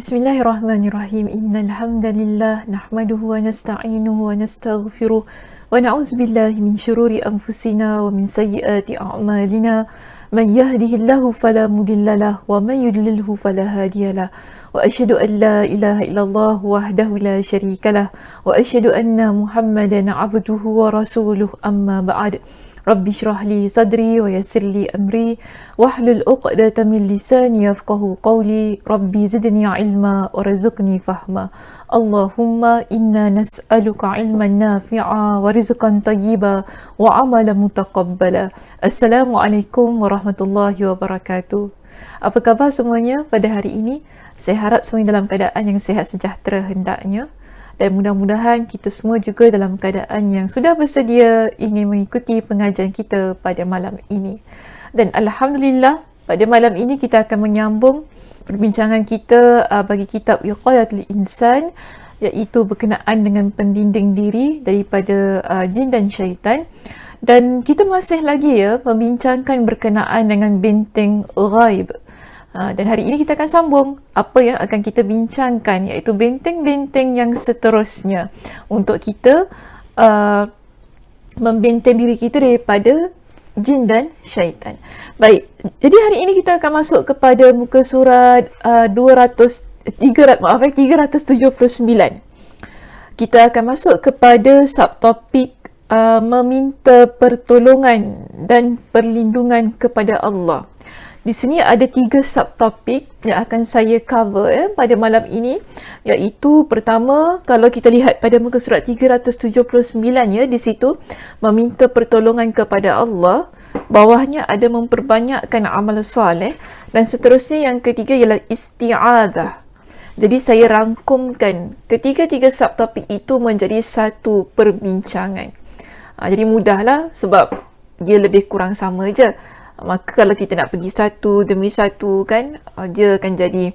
Bismillahirrahmanirrahim. Innal hamdalillah nahmaduhu wa nasta'inuhu wa nastaghfiruh wa na'udzu billahi min shururi anfusina wa min sayyiati a'malina. Man yahdihillahu fala mudilla lahu wa man yudlilhu fala hadiya lahu. Wa asyhadu an la ilaha illallah wahdahu la syarika lah wa asyhadu anna Muhammadan 'abduhu wa rasuluh. Amma ba'd. Rabbi syrah li sadri wa yassir li amri wahlul 'uqdatam min lisani yafqahu qawli. Rabbi zidni ilma warzuqni fahma. Allahumma inna nas'aluka ilman nafi'a wa rizqan tayyiba wa amalan mutaqabbala. Assalamualaikum warahmatullahi wabarakatuh. Apa khabar semuanya pada hari ini? Saya harap semuanya dalam keadaan yang sihat sejahtera hendaknya. Dan mudah-mudahan kita semua juga dalam keadaan yang sudah bersedia ingin mengikuti pengajian kita pada malam ini. Dan Alhamdulillah, pada malam ini kita akan menyambung perbincangan kita bagi kitab Wiqayatul Insan, iaitu berkenaan dengan pendinding diri daripada jin dan syaitan. Dan kita masih lagi membincangkan berkenaan dengan benteng ghaib. Dan hari ini kita akan sambung apa yang akan kita bincangkan, iaitu benteng-benteng yang seterusnya untuk kita membenteng diri kita daripada jin dan syaitan. Baik, jadi hari ini kita akan masuk kepada muka surat 379. Kita akan masuk kepada subtopik meminta pertolongan dan perlindungan kepada Allah. Di sini ada 3 subtopik yang akan saya cover pada malam ini, iaitu pertama, kalau kita lihat pada muka surat 379 di situ meminta pertolongan kepada Allah, bawahnya ada memperbanyakkan amal soleh, dan seterusnya yang ketiga ialah isti'adzah. Jadi saya rangkumkan ketiga-tiga subtopik itu menjadi satu perbincangan. Jadi mudahlah sebab dia lebih kurang sama je. Maka kalau kita nak pergi satu demi satu kan, dia akan jadi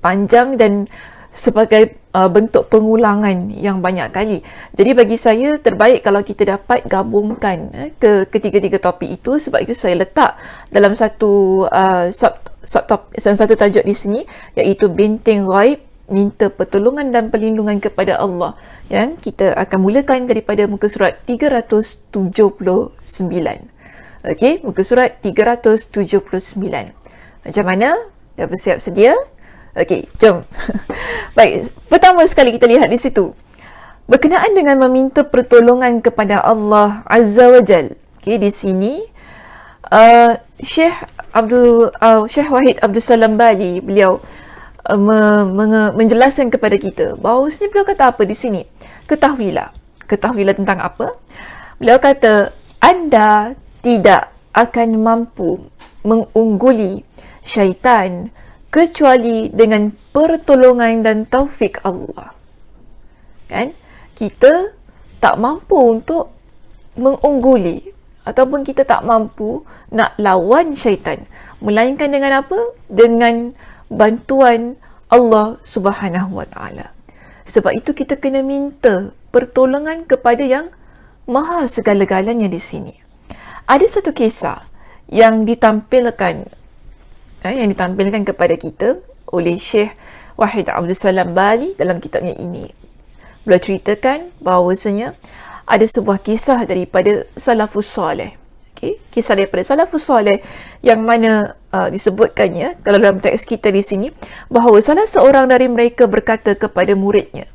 panjang dan sebagai bentuk pengulangan yang banyak kali. Jadi bagi saya terbaik kalau kita dapat gabungkan ketiga-tiga topik itu. Sebab itu saya letak dalam satu satu tajuk di sini, iaitu benteng ghaib, minta pertolongan dan perlindungan kepada Allah, yang kita akan mulakan daripada muka surat 379. Okey, muka surat 379. Macam mana? Dah bersiap sedia? Okey, jom. Baik, pertama sekali kita lihat di situ. Berkenaan dengan meminta pertolongan kepada Allah Azza wa Jal. Okey, di sini Syekh Wahid Abdul Salam Bali, beliau menjelaskan kepada kita bahawa sebenarnya beliau kata apa di sini? Ketahuilah tentang apa? Beliau kata, anda tidak akan mampu mengungguli syaitan kecuali dengan pertolongan dan taufik Allah. Kan? Kita tak mampu untuk mengungguli ataupun kita tak mampu nak lawan syaitan, melainkan dengan apa? Dengan bantuan Allah Subhanahu Wa Taala. Sebab itu kita kena minta pertolongan kepada yang maha segala-galanya di sini. Ada satu kisah yang ditampilkan kepada kita oleh Syekh Wahid Abdul Salam Bali dalam kitabnya ini. Beliau ceritakan bahawasanya ada sebuah kisah daripada Salafus Saleh. Okay? Kisah daripada Salafus Saleh yang mana disebutkannya kalau dalam teks kita di sini, bahawa salah seorang dari mereka berkata kepada muridnya.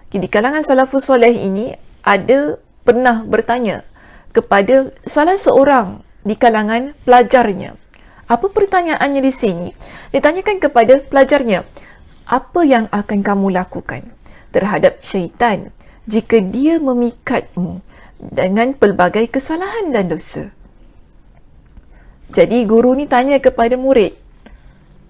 Okay, di kalangan Salafus Saleh ini ada pernah bertanya kepada salah seorang di kalangan pelajarnya. Apa pertanyaannya di sini? Ditanyakan kepada pelajarnya, apa yang akan kamu lakukan terhadap syaitan jika dia memikatmu dengan pelbagai kesalahan dan dosa? Jadi guru ni tanya kepada murid,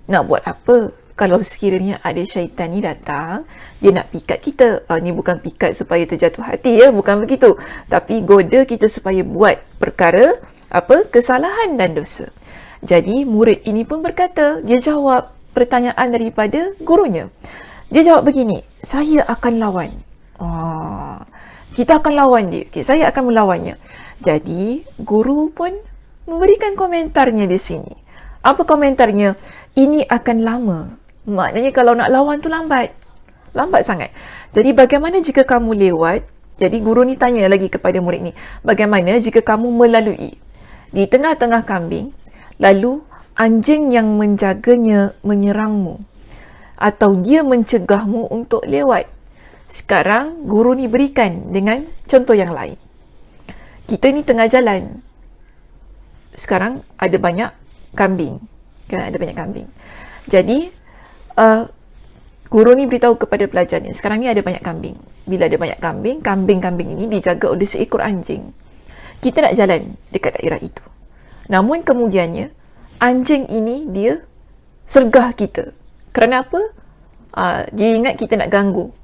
nak buat apa kalau sekiranya ada syaitan ni datang, dia nak pikat kita. Ni bukan pikat supaya terjatuh hati, bukan begitu. Tapi goda kita supaya buat perkara kesalahan dan dosa. Jadi murid ini pun berkata, dia jawab pertanyaan daripada gurunya. Dia jawab begini, saya akan lawan. Kita akan lawan dia. Okay, saya akan melawannya. Jadi guru pun memberikan komentarnya di sini. Apa komentarnya? Ini akan lama Maknanya kalau nak lawan tu lambat. Lambat sangat. Jadi bagaimana jika kamu lewat? Jadi guru ni tanya lagi kepada murid ni, bagaimana jika kamu melalui di tengah-tengah kambing, lalu anjing yang menjaganya menyerangmu atau dia mencegahmu untuk lewat? Sekarang guru ni berikan dengan contoh yang lain. Kita ni tengah jalan. Sekarang ada banyak kambing. Kan, ada banyak kambing. Jadi guru ni beritahu kepada pelajarnya, sekarang ni ada banyak kambing. Bila ada banyak kambing, kambing-kambing ini dijaga oleh seekor anjing. Kita nak jalan dekat daerah itu. Namun kemudiannya, anjing ini dia sergah kita. Kerana apa? Dia ingat kita nak ganggu.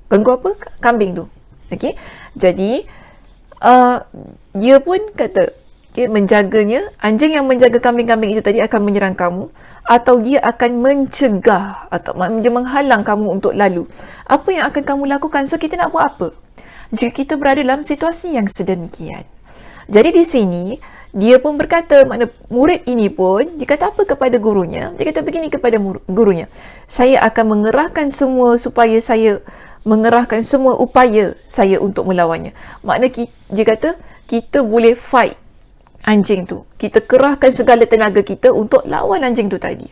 Ganggu apa? Kambing tu. Okey. Jadi, dia pun kata, menjaganya, anjing yang menjaga kambing-kambing itu tadi akan menyerang kamu, atau dia akan mencegah atau dia menghalang kamu untuk lalu. Apa yang akan kamu lakukan? So kita nak buat apa jika kita berada dalam situasi yang sedemikian? Jadi di sini dia pun berkata, makna murid ini pun dia kata apa kepada gurunya? Dia kata begini kepada gurunya, saya akan mengerahkan semua upaya saya untuk melawannya. Makna dia kata kita boleh fight anjing tu. Kita kerahkan segala tenaga kita untuk lawan anjing tu tadi.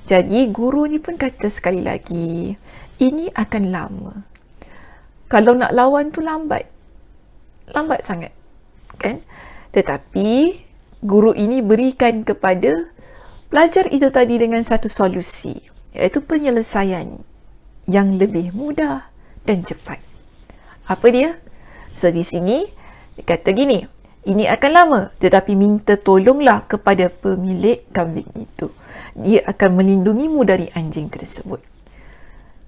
Jadi guru ni pun kata sekali lagi, ini akan lama. Kalau nak lawan tu lambat. Lambat sangat. Kan? Tetapi guru ini berikan kepada pelajar itu tadi dengan satu solusi, iaitu penyelesaian yang lebih mudah dan cepat. Apa dia? So di sini dia kata gini, ini akan lama, tetapi minta tolonglah kepada pemilik kambing itu. Dia akan melindungimu dari anjing tersebut.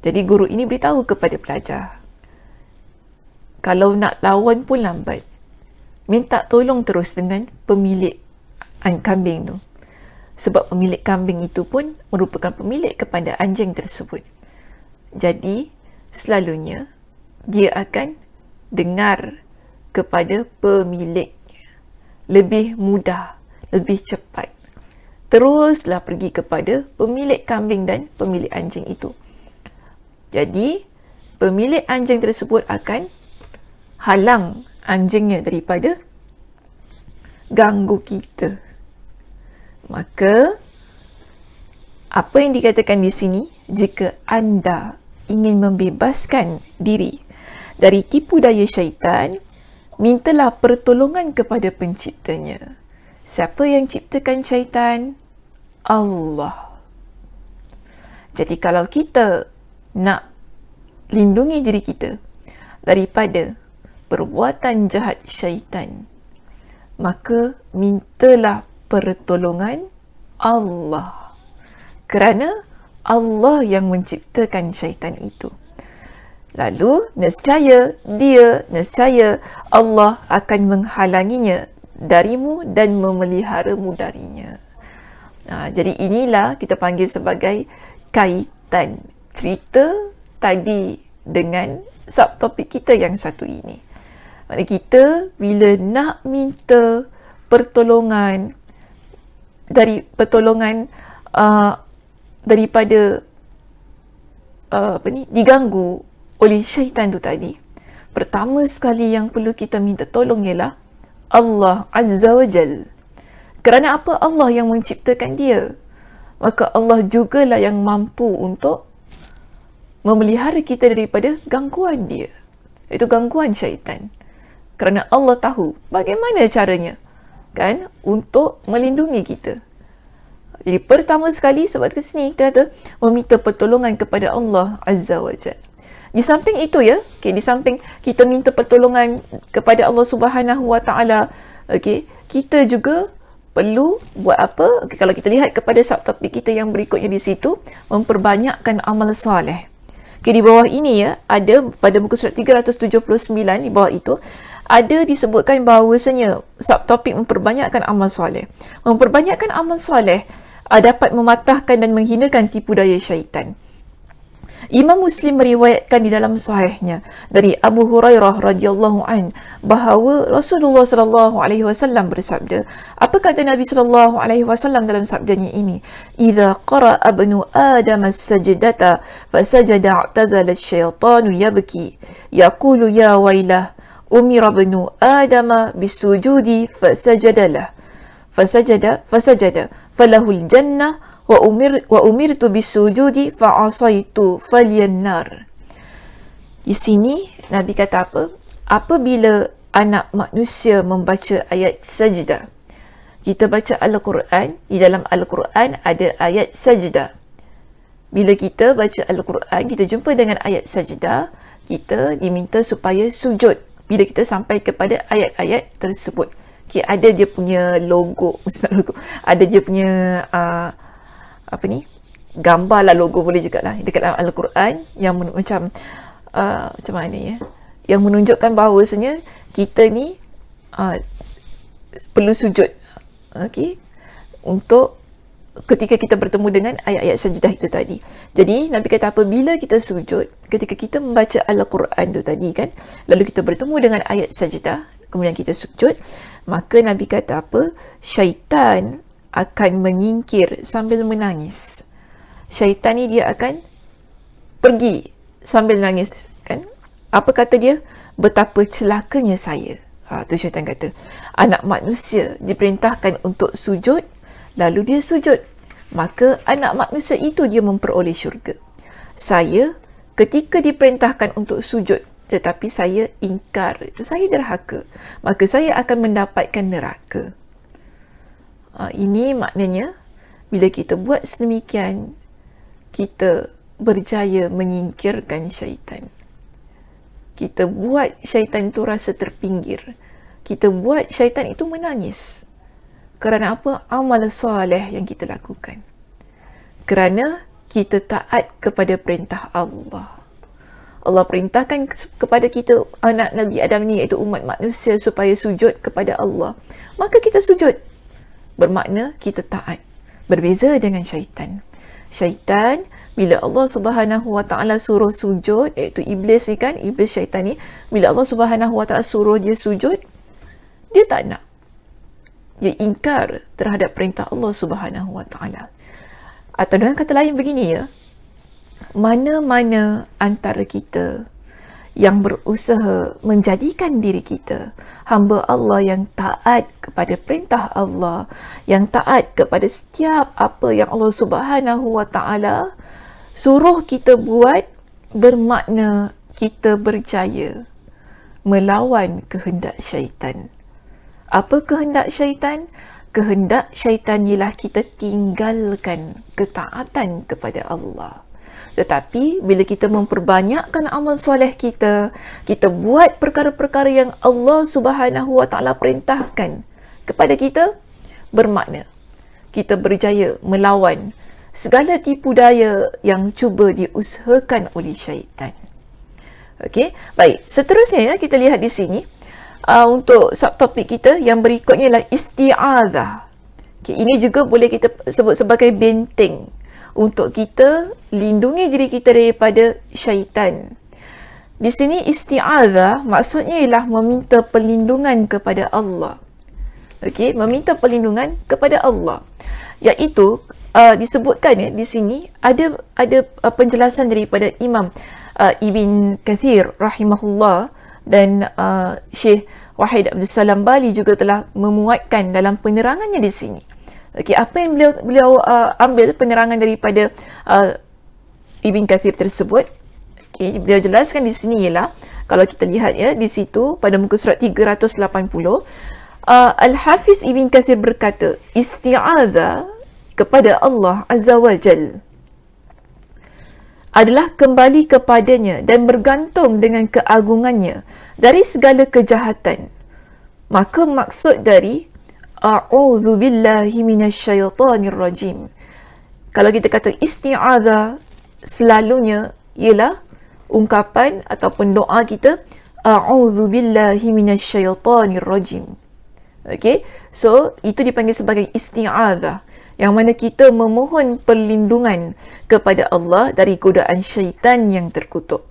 Jadi guru ini beritahu kepada pelajar, kalau nak lawan pun lambat, minta tolong terus dengan pemilik kambing tu. Sebab pemilik kambing itu pun merupakan pemilik kepada anjing tersebut. Jadi selalunya dia akan dengar kepada pemilik. Lebih mudah, lebih cepat. Teruslah pergi kepada pemilik kambing dan pemilik anjing itu. Jadi, pemilik anjing tersebut akan halang anjingnya daripada ganggu kita. Maka, apa yang dikatakan di sini, jika anda ingin membebaskan diri dari tipu daya syaitan, mintalah pertolongan kepada penciptanya. Siapa yang ciptakan syaitan? Allah. Jadi kalau kita nak lindungi diri kita daripada perbuatan jahat syaitan, maka mintalah pertolongan Allah. Kerana Allah yang menciptakan syaitan itu. Lalu, nescaya Allah akan menghalanginya darimu dan memeliharamu darinya. Jadi inilah kita panggil sebagai kaitan cerita tadi dengan subtopik kita yang satu ini. Maksudnya kita bila nak minta pertolongan daripada diganggu oleh syaitan tu tadi, pertama sekali yang perlu kita minta tolong ialah Allah Azza wa Jal. Kerana apa? Allah yang menciptakan dia. Maka Allah jugalah yang mampu untuk memelihara kita daripada gangguan dia, iaitu gangguan syaitan. Kerana Allah tahu bagaimana caranya, kan, untuk melindungi kita. Jadi pertama sekali, sebab ke sini kita kata meminta pertolongan kepada Allah Azza wa Jal. Di samping itu di samping kita minta pertolongan kepada Allah Subhanahu wa Taala, kita juga perlu buat apa? Kalau kita lihat kepada subtopik kita yang berikutnya di situ, memperbanyakkan amal soleh. Di bawah ini ada pada muka surat 379 di bawah itu ada disebutkan bahawasanya subtopik memperbanyakkan amal soleh. Memperbanyakkan amal soleh dapat mematahkan dan menghinakan tipu daya syaitan. Imam Muslim meriwayatkan di dalam sahihnya dari Abu Hurairah radhiyallahu an bahawa Rasulullah sallallahu alaihi wasallam bersabda, apa kata Nabi sallallahu alaihi wasallam dalam sabdanya ini? Idza qara'a ibnu Adam as-sajdata fasajada i'tazala asy-syaitanu yabki yaqulu ya wailah umira ibnu Adam bisujudi fasajada falahul jannah wa umirtu bisujudi fa'asaitu falyannar. Di sini Nabi kata apa? Apabila anak manusia membaca ayat sajdah, kita baca Al-Quran, di dalam Al-Quran ada ayat sajdah. Bila kita baca Al-Quran, kita jumpa dengan ayat sajdah, kita diminta supaya sujud bila kita sampai kepada ayat-ayat tersebut. Okay, ada dia punya logo, ada dia punya gambar lah, logo boleh juga lah dekat dalam Al-Quran yang macam mana ya, yang menunjukkan bahawasanya kita ni perlu sujud, untuk ketika kita bertemu dengan ayat-ayat sajdah itu tadi. Jadi Nabi kata apabila kita sujud, ketika kita membaca Al-Quran itu tadi kan, lalu kita bertemu dengan ayat sajdah, kemudian kita sujud, maka Nabi kata apa? Syaitan akan menyingkir sambil menangis. Syaitan ni dia akan pergi sambil nangis kan. Apa kata dia? Betapa celakanya saya. Tu syaitan kata. Anak manusia diperintahkan untuk sujud, lalu dia sujud. Maka anak manusia itu dia memperoleh syurga. Saya ketika diperintahkan untuk sujud, tetapi saya ingkar, saya derhaka, maka saya akan mendapatkan neraka. Ini maknanya bila kita buat sedemikian, kita berjaya menyingkirkan syaitan. Kita buat syaitan itu rasa terpinggir. Kita buat syaitan itu menangis. Kerana apa? Amal soleh yang kita lakukan. Kerana kita taat kepada perintah Allah. Allah perintahkan kepada kita, anak Nabi Adam ni, iaitu umat manusia, supaya sujud kepada Allah. Maka kita sujud. Bermakna kita taat. Berbeza dengan syaitan. Syaitan, bila Allah Subhanahu Wa Taala suruh sujud, iaitu iblis ni kan, iblis syaitan ni, bila Allah Subhanahu Wa Taala suruh dia sujud, dia tak nak. Dia ingkar terhadap perintah Allah Subhanahu Wa Taala. Atau dengan kata lain begini ya, mana-mana antara kita yang berusaha menjadikan diri kita hamba Allah yang taat kepada perintah Allah, yang taat kepada setiap apa yang Allah Subhanahu Wa Taala suruh kita buat, bermakna kita berjaya melawan kehendak syaitan. Apa kehendak syaitan? Kehendak syaitan ialah kita tinggalkan ketaatan kepada Allah. Tetapi bila kita memperbanyakkan amal soleh kita, kita buat perkara-perkara yang Allah Subhanahu Wa Taala perintahkan kepada kita, bermakna kita berjaya melawan segala tipu daya yang cuba diusahakan oleh syaitan. Okey, baik. Seterusnya ya, kita lihat di sini untuk subtopik kita yang berikutnya ialah isti'adzah. Okay, ini juga boleh kita sebut sebagai benteng untuk kita lindungi diri kita daripada syaitan. Di sini isti'adzah maksudnya ialah meminta perlindungan kepada Allah. Okey, meminta perlindungan kepada Allah. Iaitu disebutkan ya di sini ada penjelasan daripada Imam Ibn Kathir rahimahullah dan Syekh Wahid Abdul Salam Bali juga telah memuatkan dalam penerangannya di sini. Okey, apa yang beliau ambil penerangan daripada Ibn Kathir tersebut. Okey, beliau jelaskan di sini ialah kalau kita lihat ya di situ pada muka surat 380, Al-Hafiz Ibn Kathir berkata, isti'adzah kepada Allah Azza wa Jal adalah kembali kepadanya dan bergantung dengan keagungannya dari segala kejahatan. Maka maksud dari a'udzu billahi minasyaitonir rajim, kalau kita kata isti'adzah, selalunya ialah ungkapan ataupun doa kita a'udzu billahi minasyaitonir rajim. Okey, so itu dipanggil sebagai isti'adzah. yang mana kita memohon perlindungan kepada Allah dari godaan syaitan yang terkutuk.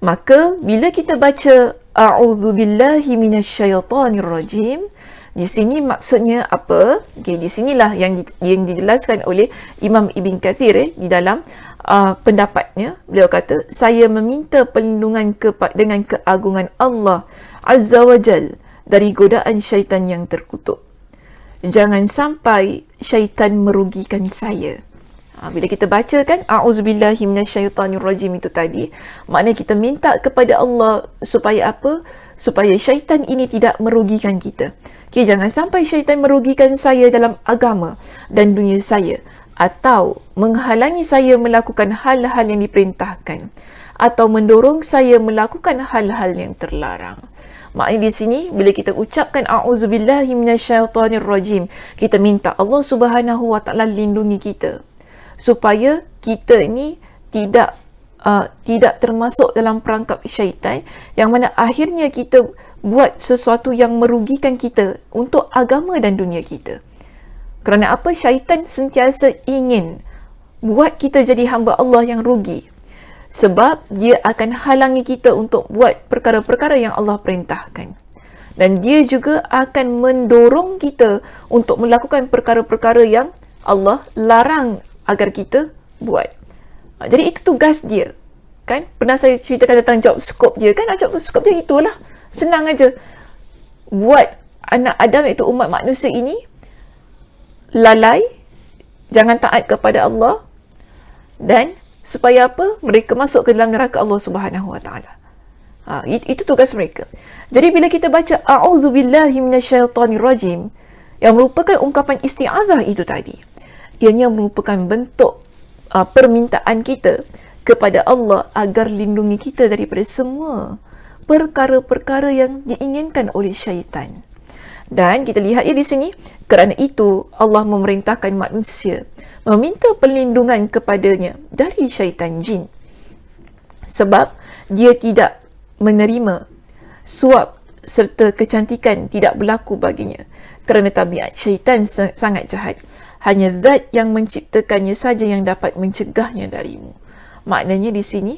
Maka bila kita baca a'udzubillahi minasyaitonirrajim, di sini maksudnya apa? Okay, di sinilah yang dijelaskan oleh Imam Ibn Kathir di dalam pendapatnya. Beliau kata, saya meminta perlindungan dengan keagungan Allah Azza wa Jal dari godaan syaitan yang terkutuk. Jangan sampai syaitan merugikan saya. Bila kita baca kan a'udzubillahi minasyaitonirrajim itu tadi, maknanya kita minta kepada Allah supaya apa? Supaya syaitan ini tidak merugikan kita. Okay, jangan sampai syaitan merugikan saya dalam agama dan dunia saya, atau menghalangi saya melakukan hal-hal yang diperintahkan, atau mendorong saya melakukan hal-hal yang terlarang. Maknanya di sini bila kita ucapkan a'udzubillahi minasyaitonirrajim, kita minta Allah Subhanahu wa taala lindungi kita supaya kita ni tidak termasuk dalam perangkap syaitan, yang mana akhirnya kita buat sesuatu yang merugikan kita untuk agama dan dunia kita. Kerana apa? Syaitan sentiasa ingin buat kita jadi hamba Allah yang rugi, sebab dia akan halangi kita untuk buat perkara-perkara yang Allah perintahkan, dan dia juga akan mendorong kita untuk melakukan perkara-perkara yang Allah larang agar kita buat. Jadi itu tugas dia, kan? Pernah saya ceritakan tentang job scope dia, kan? Job scope dia itulah, senang aja, buat anak Adam iaitu umat manusia ini lalai, jangan taat kepada Allah, dan supaya apa? Mereka masuk ke dalam neraka Allah Subhanahu wa taala. Itu tugas mereka. Jadi bila kita baca a'udzubillahi minasyaitonirrajim, yang merupakan ungkapan isti'adzah itu tadi, ianya merupakan bentuk permintaan kita kepada Allah agar lindungi kita daripada semua perkara-perkara yang diinginkan oleh syaitan. Dan kita lihat di sini, kerana itu Allah memerintahkan manusia meminta perlindungan kepadanya dari syaitan jin, sebab dia tidak menerima suap serta kecantikan tidak berlaku baginya, kerana tabiat syaitan sangat jahat. Hanya zat yang menciptakannya saja yang dapat mencegahnya darimu. Maknanya di sini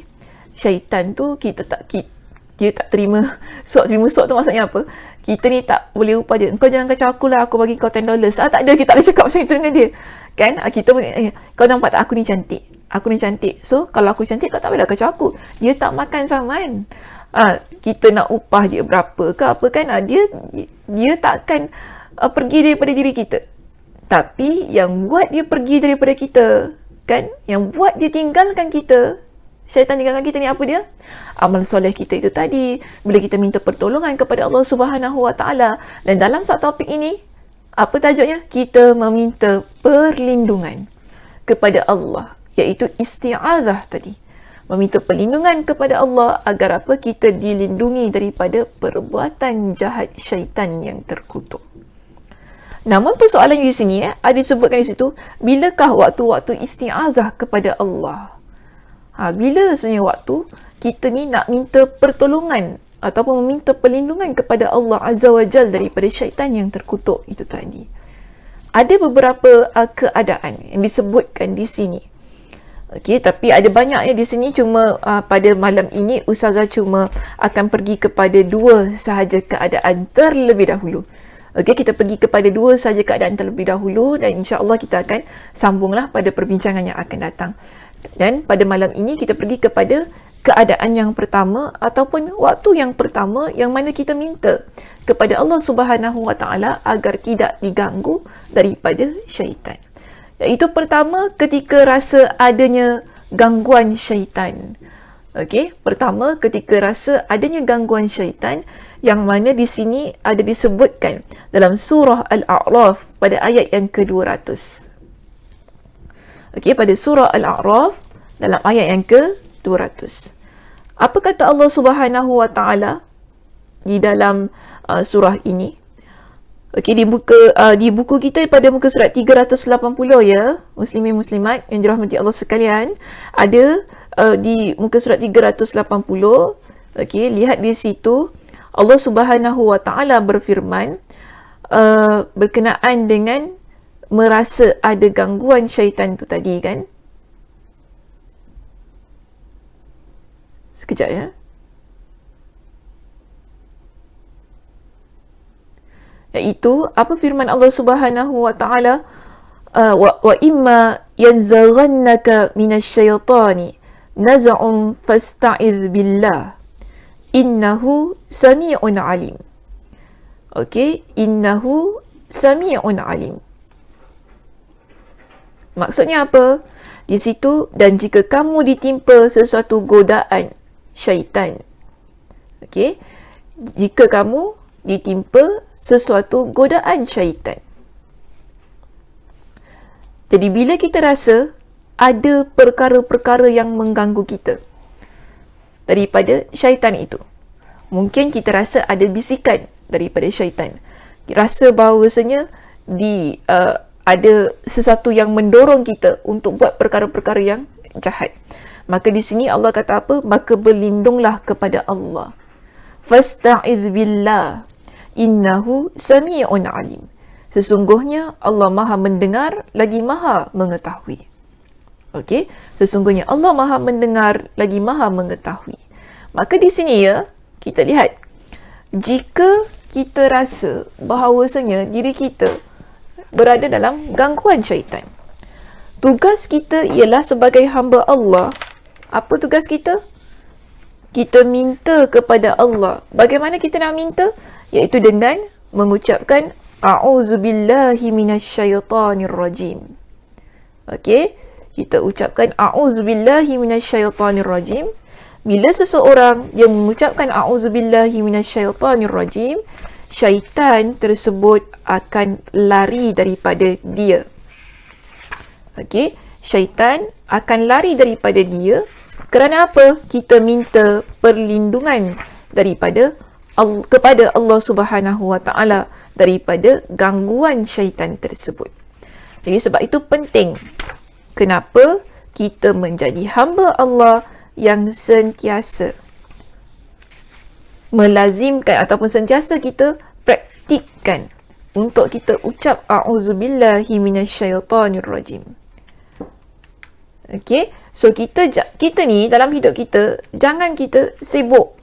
syaitan tu dia tak terima suap tu maksudnya apa? Kita ni tak boleh upah dia. Kau jangan kacau aku lah, aku bagi kau $10. Tak ada, kita tak boleh cakap macam itu dengan dia. Kan? Kita kau nampak tak aku ni cantik? Aku ni cantik. So kalau aku cantik, kau tak boleh kacau aku. Dia tak makan saman. Kita nak upah dia berapa ke apa kan? Dia takkan pergi daripada diri kita. Tapi yang buat dia pergi daripada kita, kan? Yang buat dia tinggalkan kita, syaitan tinggalkan kita ni apa dia? Amal soleh kita itu tadi. Bila kita minta pertolongan kepada Allah Subhanahu wa taala. Dan dalam satu topik ini, apa tajuknya? Kita meminta perlindungan kepada Allah, iaitu isti'adzah tadi. Meminta perlindungan kepada Allah agar apa? Kita dilindungi daripada perbuatan jahat syaitan yang terkutuk. Namun persoalannya di sini ada disebutkan di situ, bilakah waktu-waktu isti'azah kepada Allah? Bila sebenarnya waktu kita ni nak minta pertolongan ataupun meminta perlindungan kepada Allah Azza wa Jal daripada syaitan yang terkutuk itu tadi? Ada beberapa keadaan yang disebutkan di sini. Okey, tapi ada banyak di sini, cuma pada malam ini Ustazah cuma akan pergi kepada dua sahaja keadaan terlebih dahulu. Okey, kita pergi kepada dua sahaja keadaan terlebih dahulu, dan insya-Allah kita akan sambunglah pada perbincangan yang akan datang. Dan pada malam ini kita pergi kepada keadaan yang pertama ataupun waktu yang pertama yang mana kita minta kepada Allah Subhanahu wa taala agar tidak diganggu daripada syaitan. Iaitu pertama, ketika rasa adanya gangguan syaitan. Okey, pertama ketika rasa adanya gangguan syaitan, yang mana di sini ada disebutkan dalam surah Al-A'raf pada ayat yang ke-200. Okey, pada surah Al-A'raf dalam ayat yang ke-200. Apa kata Allah Subhanahu wa taala di dalam surah ini? Okey, di buku kita pada muka surat 380 ya, muslimin muslimat yang dirahmati Allah sekalian, ada di muka surat 380. Okey, lihat di situ Allah Subhanahu wa taala berfirman berkenaan dengan merasa ada gangguan syaitan tu tadi kan. Sekejap ya. Iaitu apa firman Allah Subhanahu wa taala, wa imma yanzaghannaka minasyaitani naz'un fasta'idz billah innahu sami'un alim. Okey, innahu sami'un alim. Maksudnya apa? Di situ, dan jika kamu ditimpa sesuatu godaan syaitan. Okey, jika kamu ditimpa sesuatu godaan syaitan. Jadi bila kita rasa ada perkara-perkara yang mengganggu kita daripada syaitan itu, mungkin kita rasa ada bisikan daripada syaitan, rasa bahawasanya ada sesuatu yang mendorong kita untuk buat perkara-perkara yang jahat. Maka di sini Allah kata apa? Maka berlindunglah kepada Allah. Fasta'idz billah innahu sami'un alim. Sesungguhnya Allah Maha mendengar lagi Maha mengetahui. Okey, sesungguhnya Allah Maha mendengar lagi Maha mengetahui. Maka di sini ya, kita lihat, jika kita rasa bahawasanya diri kita berada dalam gangguan syaitan, tugas kita ialah sebagai hamba Allah. Apa tugas kita? Kita minta kepada Allah. Bagaimana kita nak minta? Iaitu dengan mengucapkan a'udzubillahi minasyaitonir rajim. Okey, kita ucapkan a'udzubillahi minasyaitonir rajim. Bila seseorang dia mengucapkan a'udzubillahi minasyaitonir rajim, syaitan tersebut akan lari daripada dia. Okey, syaitan akan lari daripada dia. Kerana apa? Kita minta perlindungan kepada Allah Subhanahu wa taala daripada gangguan syaitan tersebut. Jadi sebab itu penting kenapa kita menjadi hamba Allah yang sentiasa melazimkan ataupun sentiasa kita praktikkan untuk kita ucap a'udzubillahi minasyaitonir rajim. Okey, so kita ni dalam hidup kita, jangan kita sibuk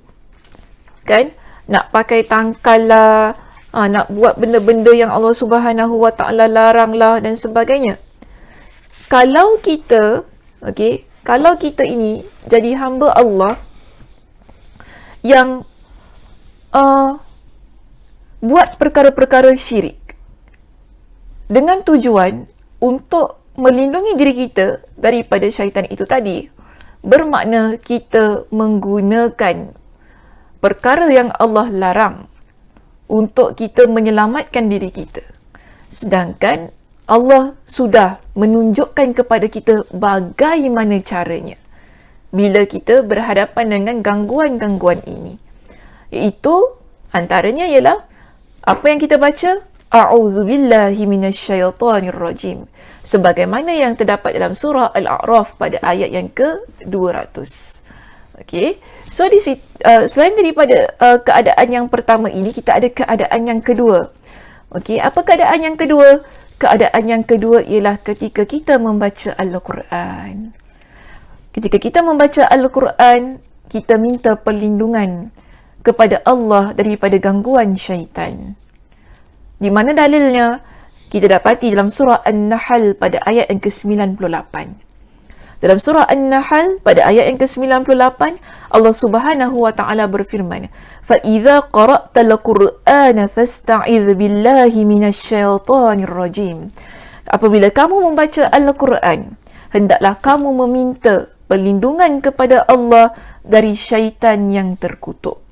kan nak pakai tangkal lah, nak buat benda-benda yang Allah Subhanahu wa taala larang lah dan sebagainya. Kalau kita ini jadi hamba Allah yang buat perkara-perkara syirik dengan tujuan untuk melindungi diri kita daripada syaitan itu tadi, bermakna kita menggunakan perkara yang Allah larang untuk kita menyelamatkan diri kita. Sedangkan Allah sudah menunjukkan kepada kita bagaimana caranya bila kita berhadapan dengan gangguan-gangguan ini. Iaitu antaranya ialah apa yang kita baca, a'udzubillahi minasyaitonir rajim, sebagaimana yang terdapat dalam surah Al-A'raf pada ayat yang ke-200. Okey, so selain daripada keadaan yang pertama ini, kita ada keadaan yang kedua. Okey, apa keadaan yang kedua? Keadaan yang kedua ialah ketika kita membaca Al-Quran. Ketika kita membaca Al-Quran, kita minta perlindungan kepada Allah daripada gangguan syaitan. Di mana dalilnya? Kita dapati dalam surah An-Nahl pada ayat yang ke-98. Dalam surah An-Nahl pada ayat yang ke-98, Allah Subhanahu wa taala berfirman, "Fa idza qara'tal Qur'ana fasta'idz billahi minasyaitonir rajim." Apabila kamu membaca Al-Quran, hendaklah kamu meminta perlindungan kepada Allah dari syaitan yang terkutuk.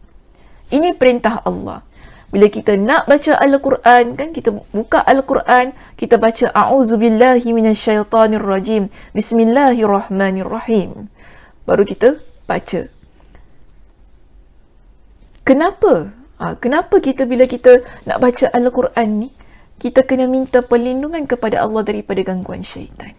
Ini perintah Allah. Bila kita nak baca Al-Quran, kan, kita buka Al-Quran, kita baca a'udzubillahi minasyaitonir rajim, bismillahirrahmanirrahim, baru kita baca. Kenapa? Kenapa bila kita nak baca Al-Quran ni, kita kena minta perlindungan kepada Allah daripada gangguan syaitan?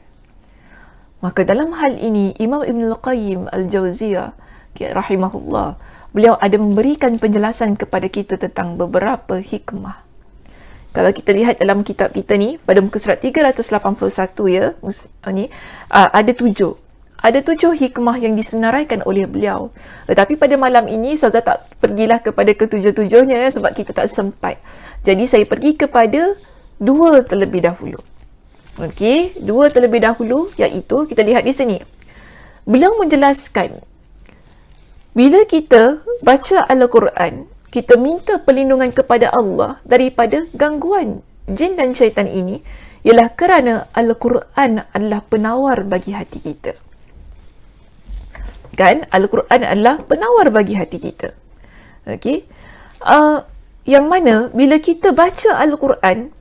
Maka dalam hal ini, Imam Ibn Al-Qayyim Al-Jawziyah rahimahullah, beliau ada memberikan penjelasan kepada kita tentang beberapa hikmah Kalau kita lihat dalam kitab kita ni, pada muka surat 381 ya, ada 7. Ada 7 hikmah yang disenaraikan oleh beliau. Tetapi pada malam ini, Ustazah tak pergilah kepada ketujuh-tujuhnya ya, sebab kita tak sempat. Jadi saya pergi kepada 2 terlebih dahulu. Okey, 2 terlebih dahulu, iaitu kita lihat di sini. Beliau menjelaskan, bila kita baca Al-Quran, kita minta perlindungan kepada Allah daripada gangguan jin dan syaitan ini, ialah kerana Al-Quran adalah penawar bagi hati kita. Kan? Al-Quran adalah penawar bagi hati kita. Okey. Yang mana bila kita baca Al-Quran,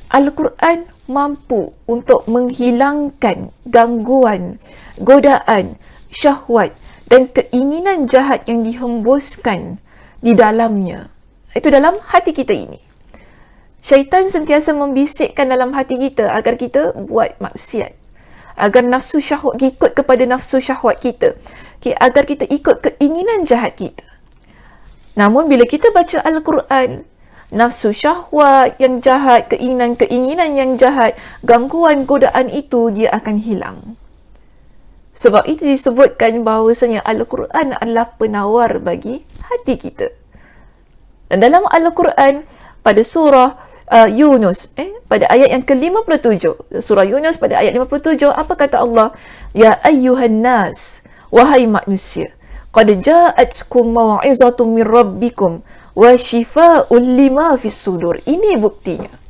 Al-Quran mampu untuk menghilangkan gangguan, godaan, syahwat dan keinginan jahat yang dihembuskan di dalamnya. Itu dalam hati kita ini. Syaitan sentiasa membisikkan dalam hati kita agar kita buat maksiat. Agar nafsu syahwat, ikut kepada nafsu syahwat kita. Agar kita ikut keinginan jahat kita. Namun bila kita baca Al-Quran, nafsu syahwat yang jahat, keinginan-keinginan yang jahat, gangguan, godaan itu dia akan hilang. Sebab itu disebutkan bahawasanya Al-Quran adalah penawar bagi hati kita. Dan dalam Al-Quran, pada surah Yunus, pada ayat yang ke-57, surah Yunus pada ayat 57, apa kata Allah? Ya ayyuhan nas, wahai manusia, qad ja'atkum maw'izatun min rabbikum wa shifa'un lima fis sudur. Ini buktinya.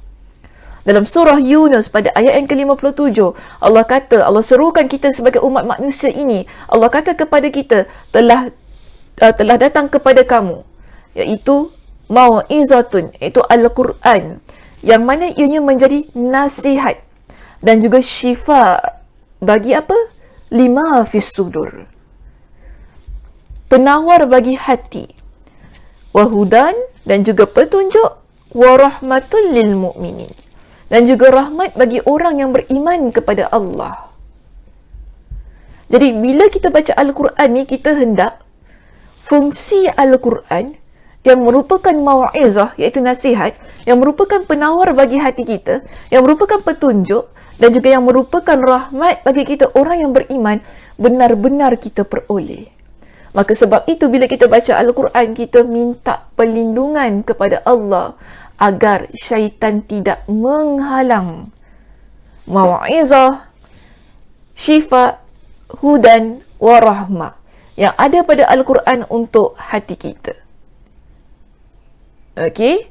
Dalam surah Yunus pada ayat yang ke-57, Allah kata, Allah serukan kita sebagai umat manusia ini. Allah kata kepada kita, telah datang kepada kamu, iaitu mau'izatun, iaitu Al-Quran, yang mana ianya menjadi nasihat dan juga syifa bagi apa? Lima fis sudur. Penawar bagi hati. Wahudan, dan juga petunjuk, warahmatul lil mu'minin, dan juga rahmat bagi orang yang beriman kepada Allah. Jadi bila kita baca Al-Quran ni, kita hendak fungsi Al-Quran yang merupakan mau'izah, iaitu nasihat, yang merupakan penawar bagi hati kita, yang merupakan petunjuk, dan juga yang merupakan rahmat bagi kita orang yang beriman, benar-benar kita peroleh. Maka sebab itu bila kita baca Al-Quran, kita minta perlindungan kepada Allah agar syaitan tidak menghalang mau'izah, syifa, hudan, warahmah yang ada pada Al-Quran untuk hati kita. Okey?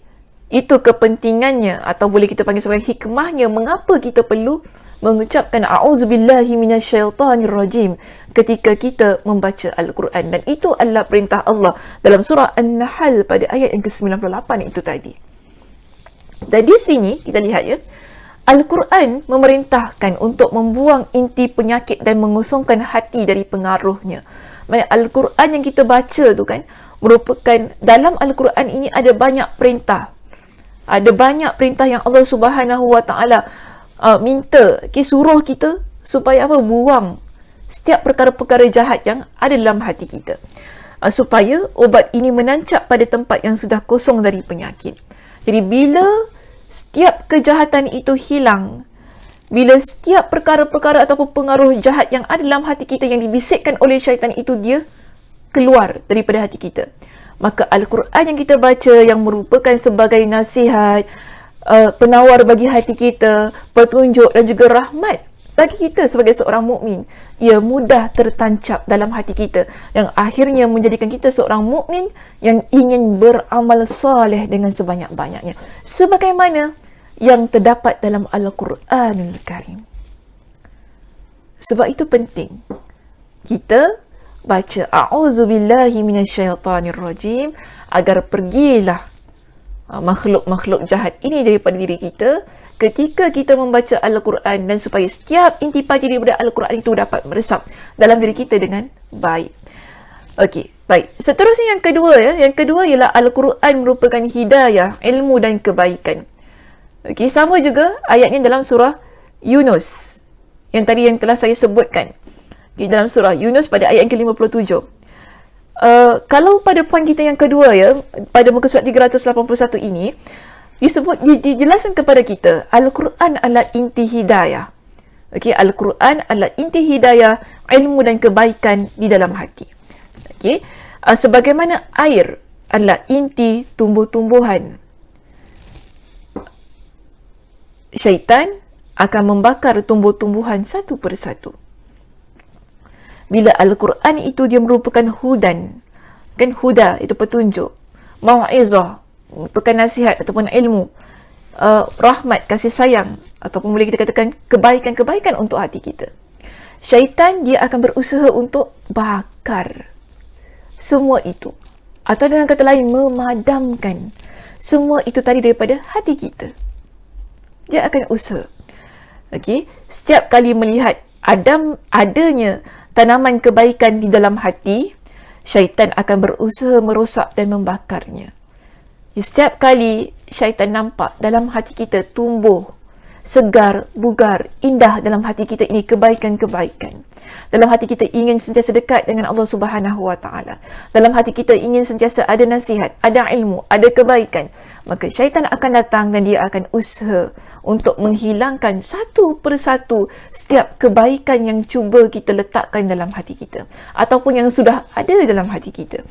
Itu kepentingannya, atau boleh kita panggil sebagai hikmahnya, mengapa kita perlu mengucapkan a'udzubillahi minasyaitanirrajim ketika kita membaca Al-Quran. Dan itu adalah perintah Allah dalam surah An-Nahl pada ayat yang ke-98 itu tadi. Dan di sini kita lihat ya, Al-Quran memerintahkan untuk membuang inti penyakit dan mengosongkan hati dari pengaruhnya. Maksudnya Al-Quran yang kita baca tu kan, merupakan, dalam Al-Quran ini ada banyak perintah. Ada banyak perintah yang Allah Subhanahu Wa Taala minta, suruh kita supaya apa? Buang setiap perkara-perkara jahat yang ada dalam hati kita. Supaya obat ini menancap pada tempat yang sudah kosong dari penyakit. Jadi bila setiap kejahatan itu hilang, bila setiap perkara-perkara ataupun pengaruh jahat yang ada dalam hati kita yang dibisikkan oleh syaitan itu dia keluar daripada hati kita, maka Al-Quran yang kita baca yang merupakan sebagai nasihat, penawar bagi hati kita, petunjuk dan juga rahmat bagi kita sebagai seorang mukmin, ia mudah tertancap dalam hati kita, yang akhirnya menjadikan kita seorang mukmin yang ingin beramal soleh dengan sebanyak-banyaknya, sebagaimana yang terdapat dalam Al-Quranul Karim. Sebab itu penting kita baca a'udzubillahi minasyaitanirrajim agar pergilah makhluk-makhluk jahat ini daripada diri kita ketika kita membaca Al-Quran, dan supaya setiap intipati daripada Al-Quran itu dapat meresap dalam diri kita dengan baik. Okey, baik. Seterusnya yang kedua ya, yang kedua ialah Al-Quran merupakan hidayah, ilmu dan kebaikan. Okey, sama juga ayatnya dalam surah Yunus yang tadi yang telah saya sebutkan. Okay, dalam surah Yunus pada ayat yang ke-57. Kalau pada poin kita yang kedua ya, pada muka surat 381 ini, dijelaskan kepada kita Al-Quran adalah inti hidayah. Okey, Al-Quran adalah inti hidayah, ilmu dan kebaikan di dalam hati. Okey, sebagaimana air adalah inti tumbuh-tumbuhan, syaitan akan membakar tumbuh-tumbuhan satu persatu. Bila Al-Quran itu dia merupakan hudan, kan huda itu petunjuk, mau'izah merupakan nasihat ataupun ilmu, rahmat, kasih sayang, ataupun boleh kita katakan kebaikan-kebaikan untuk hati kita. Syaitan dia akan berusaha untuk bakar semua itu, atau dengan kata lain memadamkan semua itu tadi daripada hati kita. Dia akan usaha. Okey, setiap kali melihat adanya tanaman kebaikan di dalam hati, syaitan akan berusaha merosak dan membakarnya. Setiap kali syaitan nampak dalam hati kita tumbuh segar, bugar, indah dalam hati kita ini kebaikan-kebaikan. Dalam hati kita ingin sentiasa dekat dengan Allah Subhanahu Wa Taala. Dalam hati kita ingin sentiasa ada nasihat, ada ilmu, ada kebaikan. Maka syaitan akan datang dan dia akan usaha untuk menghilangkan satu persatu setiap kebaikan yang cuba kita letakkan dalam hati kita ataupun yang sudah ada dalam hati kita.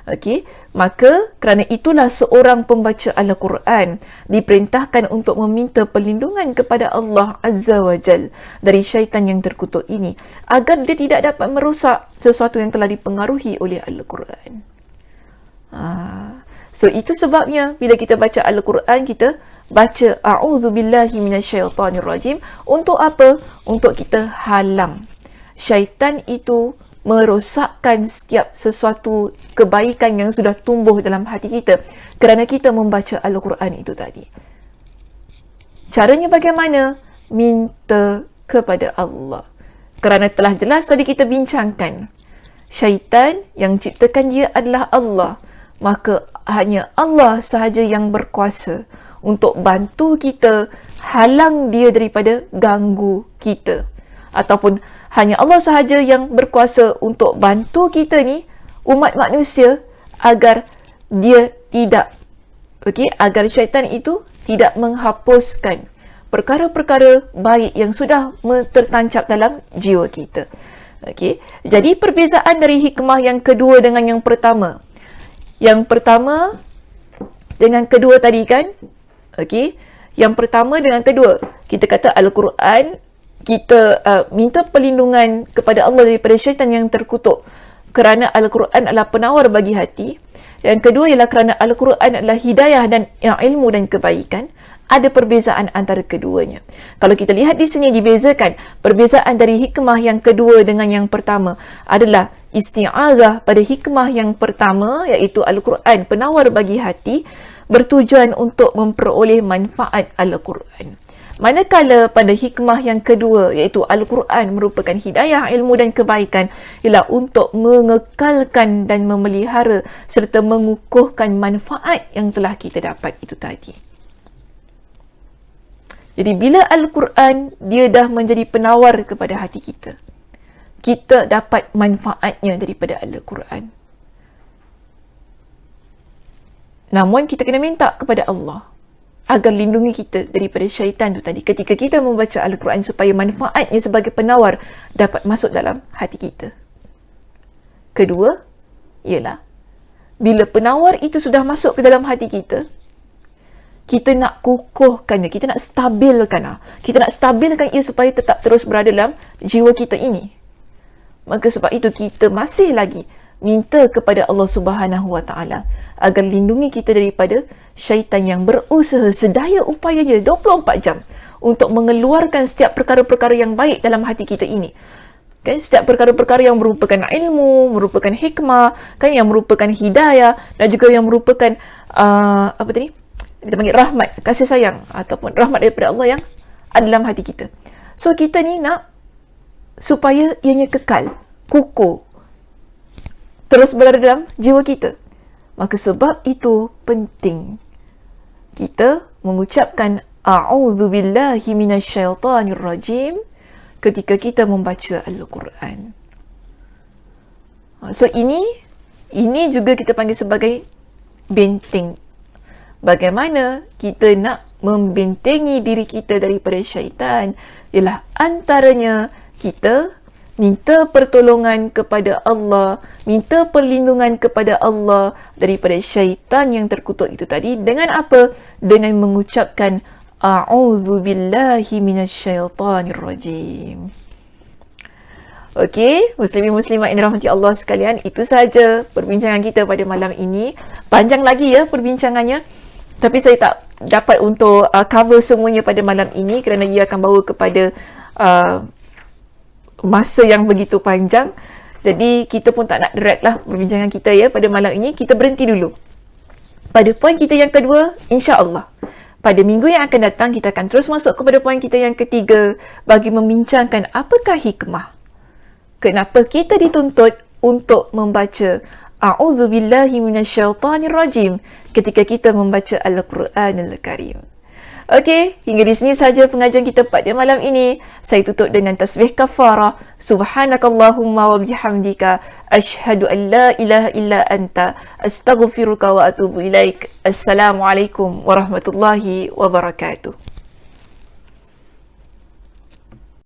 Okey, maka kerana itulah seorang pembaca Al-Quran diperintahkan untuk meminta perlindungan kepada Allah Azza wa Jal dari syaitan yang terkutuk ini agar dia tidak dapat merosak sesuatu yang telah dipengaruhi oleh Al-Quran. So itu sebabnya bila kita baca Al-Quran, kita baca a'udzubillahi minasyaitanirrajim. Untuk apa? Untuk kita halang syaitan itu merosakkan setiap sesuatu kebaikan yang sudah tumbuh dalam hati kita kerana kita membaca Al-Quran itu tadi. Caranya bagaimana? Minta kepada Allah. Kerana telah jelas tadi kita bincangkan, syaitan yang ciptakan dia adalah Allah. Maka hanya Allah sahaja yang berkuasa untuk bantu kita, halang dia daripada ganggu kita. Ataupun hanya Allah sahaja yang berkuasa untuk bantu kita ni, umat manusia, agar dia tidak, agar syaitan itu tidak menghapuskan perkara-perkara baik yang sudah tertancap dalam jiwa kita. Jadi perbezaan dari hikmah yang kedua dengan yang pertama. Yang pertama dengan kedua tadi kan, yang pertama dengan kedua, kita kata Al-Quran, kita minta perlindungan kepada Allah daripada syaitan yang terkutuk kerana Al-Quran adalah penawar bagi hati. Yang kedua ialah kerana Al-Quran adalah hidayah dan ilmu dan kebaikan. Ada perbezaan antara keduanya. Kalau kita lihat di sini dibezakan, perbezaan dari hikmah yang kedua dengan yang pertama adalah isti'azah pada hikmah yang pertama, iaitu Al-Quran penawar bagi hati, bertujuan untuk memperoleh manfaat Al-Quran. Manakala pada hikmah yang kedua, iaitu Al-Quran merupakan hidayah, ilmu dan kebaikan, ialah untuk mengekalkan dan memelihara serta mengukuhkan manfaat yang telah kita dapat itu tadi. Jadi bila Al-Quran dia dah menjadi penawar kepada hati kita, kita dapat manfaatnya daripada Al-Quran. Namun kita kena minta kepada Allah agar lindungi kita daripada syaitan itu tadi ketika kita membaca Al-Quran, supaya manfaatnya sebagai penawar dapat masuk dalam hati kita. Kedua ialah bila penawar itu sudah masuk ke dalam hati kita, kita nak kukuhkannya, kita nak stabilkan. Kita nak stabilkan ia supaya tetap terus berada dalam jiwa kita ini. Maka sebab itu kita masih lagi minta kepada Allah Subhanahu Wa Taala agar lindungi kita daripada syaitan yang berusaha sedaya upayanya 24 jam untuk mengeluarkan setiap perkara-perkara yang baik dalam hati kita ini. Kan, setiap perkara-perkara yang merupakan ilmu, merupakan hikmah, kan, yang merupakan hidayah dan juga yang merupakan kita panggil rahmat, kasih sayang ataupun rahmat daripada Allah yang ada dalam hati kita. So kita ni nak supaya ianya kekal, kukuh, terus berada dalam jiwa kita. Maka sebab itu penting kita mengucapkan a'udzubillahi minasyaitanirrajim ketika kita membaca Al-Quran. So ini juga kita panggil sebagai benteng bagaimana kita nak membentengi diri kita daripada syaitan, ialah antaranya kita minta pertolongan kepada Allah, minta perlindungan kepada Allah daripada syaitan yang terkutuk itu tadi. Dengan apa? Dengan mengucapkan a'udzubillahi minasyaitanirrajim. Okey, muslimin muslimat yang dirahmati Allah sekalian, itu saja perbincangan kita pada malam ini. Panjang lagi ya perbincangannya, tapi saya tak dapat untuk cover semuanya pada malam ini kerana ia akan bawa kepada masa yang begitu panjang. Jadi kita pun tak nak drag lah perbincangan kita ya pada malam ini. Kita berhenti dulu pada poin kita yang kedua, insya-Allah. Pada minggu yang akan datang kita akan terus masuk kepada poin kita yang ketiga bagi membincangkan apakah hikmah, kenapa kita dituntut untuk membaca a'udzubillahi minasyaitanirrajim ketika kita membaca Al-Quranul Karim. Okey, hingga di sini saja pengajian kita pada malam ini. Saya tutup dengan tasbih kafarah. Subhanakallahumma wa bihamdika asyhadu an la ilaha illa anta astaghfiruka wa atubu ilaik. Assalamualaikum warahmatullahi wabarakatuh.